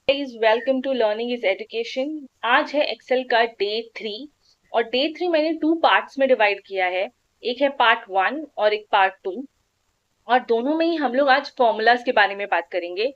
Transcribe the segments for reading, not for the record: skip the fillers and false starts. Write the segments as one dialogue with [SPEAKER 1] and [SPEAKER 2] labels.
[SPEAKER 1] Guys, welcome to learning is education. आज है Excel का डे 3 और डे 3 मैंने 2 पार्ट्स में डिवाइड किया है। एक है पार्ट 1 और एक पार्ट 2 और दोनों में ही हम लोग आज फॉर्मूलाज के बारे में बात करेंगे।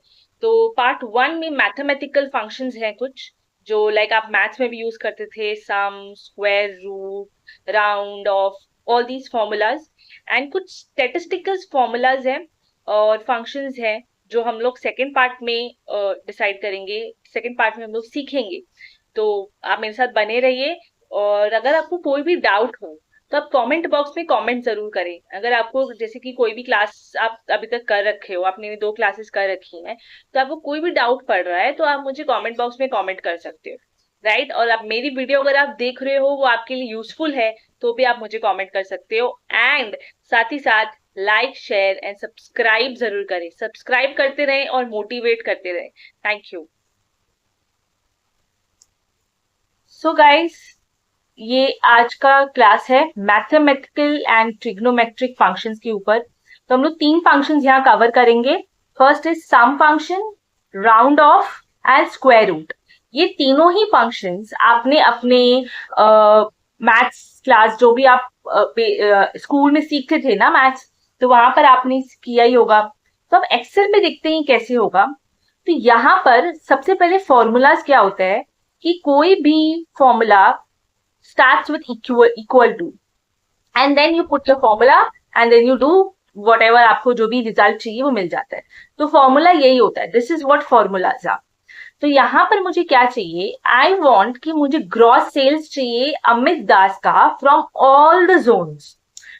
[SPEAKER 1] तो पार्ट 1 में मैथमेटिकल फंक्शंस हैं कुछ जो लाइक आप मैथ्स में भी यूज करते थे, sum, square root, round off, all these formulas. And कुछ स्टैटिस्टिकल फॉर्मूलाज हैं और फंक्शंस हैं जो हम लोग सेकेंड पार्ट में डिसाइड करेंगे, सेकेंड पार्ट में हम लोग सीखेंगे। तो आप मेरे साथ बने रहिए। और अगर आपको कोई भी डाउट हो तो आप कमेंट बॉक्स में कमेंट जरूर करें। अगर आपको जैसे कि कोई भी क्लास आप अभी तक कर रखे हो, आपने 2 क्लासेस कर रखी हैं, तो आपको कोई भी डाउट पड़ रहा है तो आप मुझे कमेंट बॉक्स में कमेंट कर सकते हो, राइट। और आप मेरी वीडियो अगर आप देख रहे हो वो आपके लिए यूजफुल है तो भी आप मुझे कमेंट कर सकते हो। एंड साथ ही साथ लाइक, शेयर एंड सब्सक्राइब जरूर करें। सब्सक्राइब करते रहें और मोटिवेट करते रहें। Thank you. सो गाइस, ये आज का क्लास है मैथमेटिकल एंड ट्रिग्नोमेट्रिक फंक्शंस के ऊपर। तो हम लोग 3 फंक्शंस यहाँ कवर करेंगे। First is sum function, round off and square root. ये तीनों ही फंक्शंस आपने अपने मैथ्स क्लास जो भी आप स्कूल में सीखते थे ना मैथ्स, तो वहां पर आपने किया ही होगा। तो अब एक्सेल में देखते हैं कैसे होगा। तो यहाँ पर सबसे पहले फॉर्मूलाज क्या होता है कि कोई भी formula starts with equal to and then you put the formula and then you do whatever आपको जो भी रिजल्ट चाहिए वो मिल जाता है। तो फॉर्मूला यही होता है, this is what formulas are. तो यहाँ पर मुझे क्या चाहिए, आई वॉन्ट कि मुझे ग्रॉस सेल्स चाहिए अमित दास का from all the zones,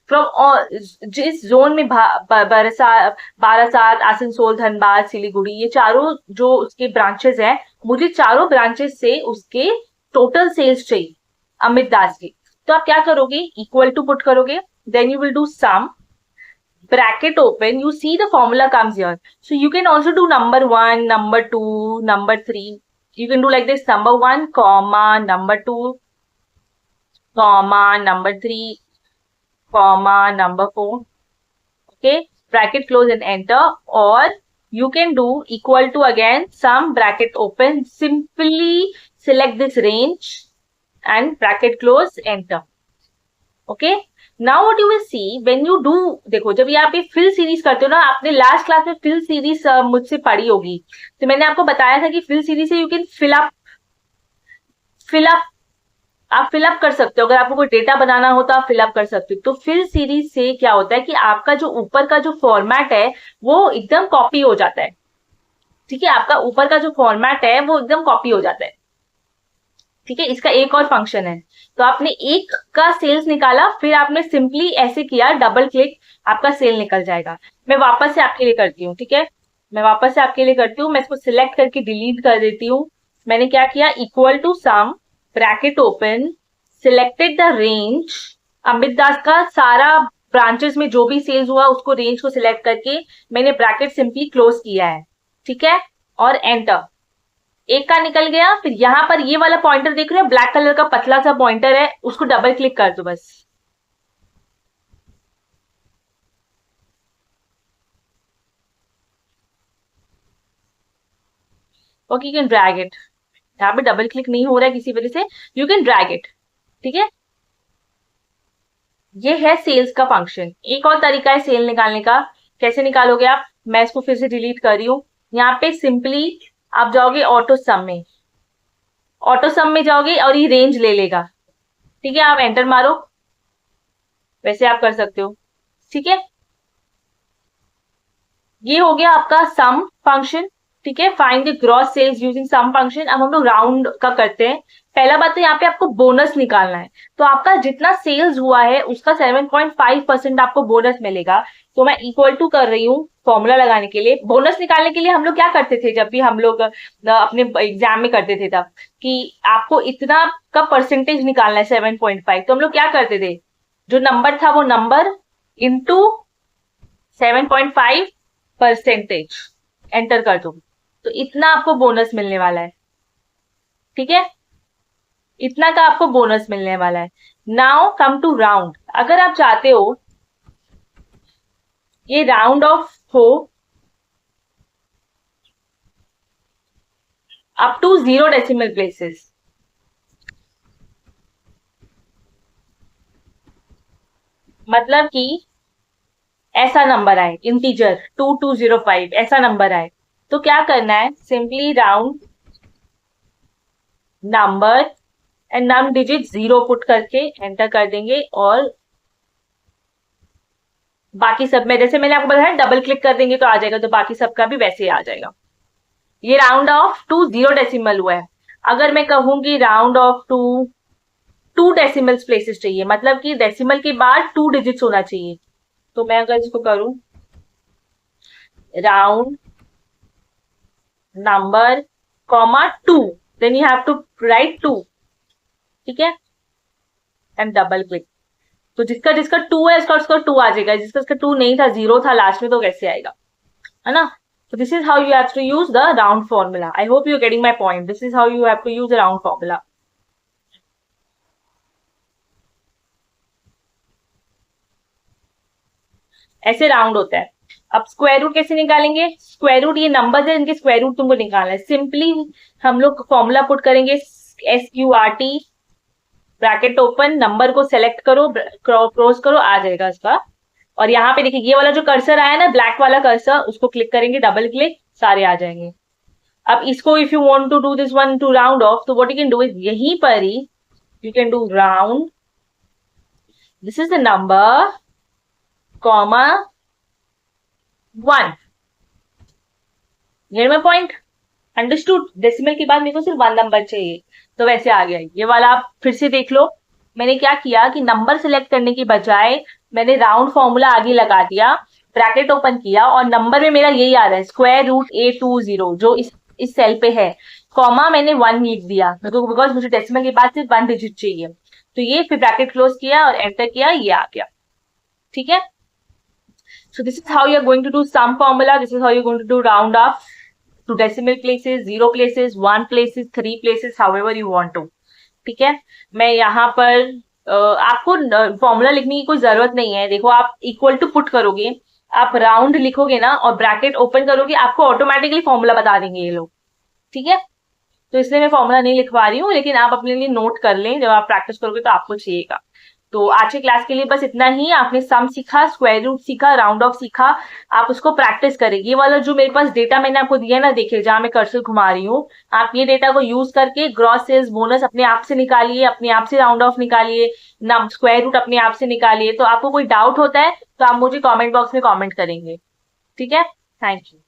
[SPEAKER 1] from all, जिस जोन में बारासात, आसनसोल, धनबाद, सिलीगुड़ी, ये चारों जो उसके ब्रांचेस हैं, मुझे चारों ब्रांचेस से उसके टोटल सेल्स चाहिए अमित दास की। तो आप क्या करोगे, इक्वल टू पुट करोगे, then you will do sum, bracket open, you see the formula comes here. So you can also do number 1, number 2, number 3. You can do like this, number 1, comma, number 2, comma, number 3, comma, number 4. Okay, bracket close and enter. Or you can do equal to again, sum, bracket open, simply select this range and bracket close, enter. Okay, now what you will see when you do, देखो जब ये आप ये fill series करते हो ना, आपने last class में फिल सीरीज मुझसे पढ़ी होगी। तो मैंने आपको बताया था कि फिल सीरीज से यू कैन फिल अप आप फिलअप कर सकते हो। अगर आपको कोई डेटा बनाना हो तो आप फिलअप कर सकते हो। तो फिल सीरीज से क्या होता है कि आपका जो ऊपर का जो फॉर्मेट है वो एकदम कॉपी हो जाता है। ठीक है, आपका ऊपर का जो फॉर्मेट है वो एकदम कॉपी हो जाता है। ठीक है, इसका एक और फंक्शन है। तो आपने एक का सेल्स निकाला, फिर आपने सिंपली ऐसे किया, डबल क्लिक, आपका सेल निकल जाएगा। मैं वापस से आपके लिए करती हूँ, ठीक है, मैं वापस से आपके लिए करती हूँ। मैं इसको सिलेक्ट करके डिलीट कर देती हूँ। मैंने क्या किया, equal to sum, bracket open, selected the range, Amit Das का सारा ब्रांचेस में जो भी सेल्स हुआ उसको, रेंज को सिलेक्ट करके मैंने ब्रैकेट सिंपली क्लोज किया है। ठीक है, और एंटर। एक का निकल गया। फिर यहाँ पर ये वाला पॉइंटर देख रहे हो, ब्लैक कलर का पतला सा पॉइंटर है, उसको डबल क्लिक कर दो बस। Okay, you can drag it. यहाँ पे डबल क्लिक नहीं हो रहा है किसी वजह से, यू कैन ड्रैग इट। ठीक है, ये है सेल्स का फंक्शन। एक और तरीका है सेल निकालने का। कैसे निकालोगे आप, मैं इसको फिर से डिलीट कर रही हूँ। यहाँ पे सिंपली आप जाओगे ऑटो सम में, ऑटो सम में जाओगे और ये रेंज ले लेगा। ठीक है, आप एंटर मारो, वैसे आप कर सकते हो। ठीक है, ये हो गया आपका सम फंक्शन। ठीक है, find the gross sales using sum function. अब हम लोग राउंड का करते हैं। पहला बात तो यहाँ पे आपको बोनस निकालना है। तो आपका जितना सेल्स हुआ है उसका 7.5% आपको बोनस मिलेगा। तो मैं इक्वल टू कर रही हूँ फॉर्मूला लगाने के लिए। बोनस निकालने के लिए हम लोग क्या करते थे, जब भी हम लोग अपने एग्जाम में करते थे तब, कि आपको इतना का परसेंटेज निकालना है 7.5। तो हम लोग क्या करते थे, जो नंबर था वो नंबर इंटू 7.5%, एंटर कर दो। तो इतना आपको बोनस मिलने वाला है। ठीक है, इतना का आपको बोनस मिलने वाला है। Now come to round. अगर आप चाहते हो ये राउंड ऑफ हो, अप टू 0 डेसिमल प्लेसेस। मतलब कि ऐसा नंबर आए, इंटीजर 2205 ऐसा नंबर आए, तो क्या करना है, simply round number and num digit 0 put करके एंटर कर देंगे, और बाकी सब में जैसे मैंने आपको बताया डबल क्लिक कर देंगे तो आ जाएगा, तो बाकी सबका भी वैसे ही आ जाएगा। ये राउंड ऑफ टू 0 डेसिमल हुआ है। अगर मैं कहूंगी round off to 2 decimal places चाहिए, मतलब कि डेसिमल के बाद 2 डिजिट्स होना चाहिए, तो मैं अगर इसको करूं round number comma 2, then you have to write 2, ठीक है, एंड डबल क्लिक। तो जिसका जिसका 2 है उसका उसका 2 आ जाएगा, जिसका उसका 2 नहीं था, 0 था लास्ट में, तो कैसे आएगा, है ना। So this is how you have to use the round formula. I hope you're getting my point. This is how you have to use the round formula. ऐसे राउंड होता है। अब स्क्वायर रूट कैसे निकालेंगे, स्क्वायर रूट ये number है, इनके square root तुमको निकालना है। सिंपली हम लोग फॉर्मूला पुट करेंगे, SQRT ब्रैकेट ओपन, नंबर को सेलेक्ट करो, क्रॉस करो, आ जाएगा इसका। और यहाँ पे देखिए ये वाला जो कर्सर आया ना, ब्लैक वाला कर्सर, उसको क्लिक करेंगे, डबल क्लिक, सारे आ जाएंगे। अब इसको if you want to do this one two round off, तो what you can do is यहीं पर ही you can do round, this is the number comma 1। Get my point, understood. Decimal के बाद मेरे को सिर्फ 1 नंबर चाहिए, तो वैसे आ गया। ये वाला आप फिर से देख लो, मैंने क्या किया कि नंबर सिलेक्ट करने की बजाय मैंने राउंड फॉर्मूला आगे लगा दिया, ब्रैकेट ओपन किया, और नंबर में मेरा यही आ रहा है स्क्वायर रूट A20 जो इस सेल पे है, कॉमा मैंने 1 लिख दिया बिकॉज मुझे डेसिमल के बाद सिर्फ 1 डिजिट चाहिए। तो ये फिर ब्रैकेट क्लोज किया और एंटर किया, ये आ गया, ठीक है। So this is how you are going to do sum formula. This is how you are going to do round up to decimal places, 0 places, 1 places, 3 places, however you want to. ठीक है, मैं यहाँ पर आपको formula लिखने की कोई जरूरत नहीं है। देखो आप इक्वल टू पुट करोगे, आप राउंड लिखोगे ना और ब्रैकेट ओपन करोगे, आपको ऑटोमेटिकली फॉर्मूला बता देंगे ये लोग, ठीक है। तो इसलिए मैं फॉर्मूला नहीं लिखवा रही हूँ, लेकिन आप अपने लिए नोट कर लें, जब आप प्रैक्टिस करोगे तो आपको चाहिएगा। तो आज के क्लास के लिए बस इतना ही। आपने सम सीखा, स्क्वायर रूट सीखा, राउंड ऑफ सीखा, आप उसको प्रैक्टिस करें। ये वाला जो मेरे पास डेटा मैंने आपको दिया ना, देखिए जहां मैं कर्सर घुमा रही हूँ, आप ये डेटा को यूज करके ग्रॉस सेल्स बोनस अपने आप से निकालिए, अपने आप से राउंड ऑफ निकालिए, स्क्वायर रूट अपने आप से निकालिए। तो आपको कोई डाउट होता है तो आप मुझे कॉमेंट बॉक्स में कॉमेंट करेंगे, ठीक है। Thank you.